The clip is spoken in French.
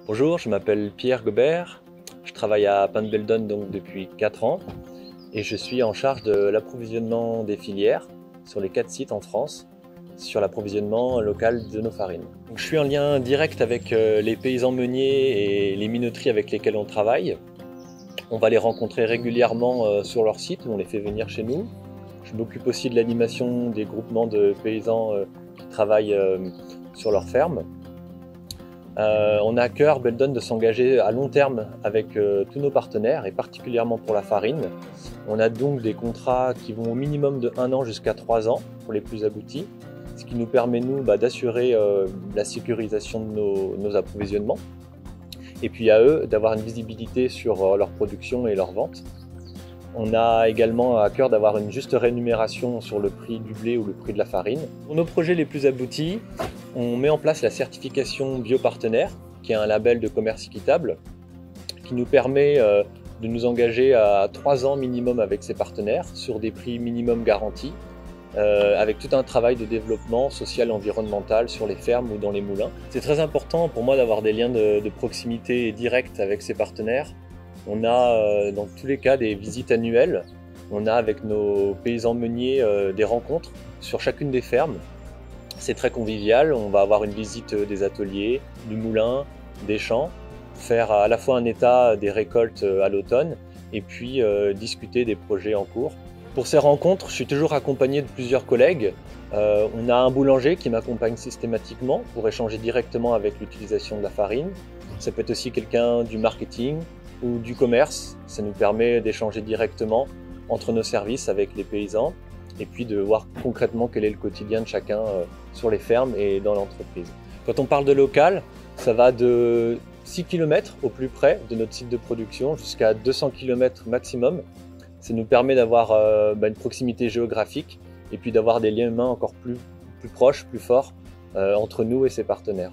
Bonjour, je m'appelle Pierre Gobert, je travaille à Pain-de-Beldon donc depuis 4 ans et je suis en charge de l'approvisionnement des filières sur les 4 sites en France, sur l'approvisionnement local de nos farines. Donc, je suis en lien direct avec les paysans meuniers et les minoteries avec lesquels on travaille. On va les rencontrer régulièrement sur leur site, on les fait venir chez nous. Je m'occupe aussi de l'animation des groupements de paysans qui travaillent sur leur ferme. On a à cœur, Beldon, de s'engager à long terme avec tous nos partenaires et particulièrement pour la farine. On a donc des contrats qui vont au minimum de 1 an jusqu'à 3 ans pour les plus aboutis, ce qui nous permet nous d'assurer la sécurisation de nos approvisionnements et puis à eux d'avoir une visibilité sur leur production et leur vente. On a également à cœur d'avoir une juste rémunération sur le prix du blé ou le prix de la farine. Pour nos projets les plus aboutis, on met en place la certification Biopartenaire, qui est un label de commerce équitable, qui nous permet de nous engager à 3 ans minimum avec ces partenaires, sur des prix minimum garantis, avec tout un travail de développement social et environnemental sur les fermes ou dans les moulins. C'est très important pour moi d'avoir des liens de proximité directs avec ces partenaires. On a dans tous les cas des visites annuelles. On a avec nos paysans meuniers des rencontres sur chacune des fermes. C'est très convivial. On va avoir une visite des ateliers, du moulin, des champs, faire à la fois un état des récoltes à l'automne et puis discuter des projets en cours. Pour ces rencontres, je suis toujours accompagné de plusieurs collègues. On a un boulanger qui m'accompagne systématiquement pour échanger directement avec l'utilisation de la farine. Ça peut être aussi quelqu'un du marketing ou du commerce. Ça nous permet d'échanger directement entre nos services avec les paysans et puis de voir concrètement quel est le quotidien de chacun sur les fermes et dans l'entreprise. Quand on parle de local, ça va de 6 km au plus près de notre site de production jusqu'à 200 km maximum. Ça nous permet d'avoir une proximité géographique et puis d'avoir des liens humains encore plus proches, plus forts entre nous et ses partenaires.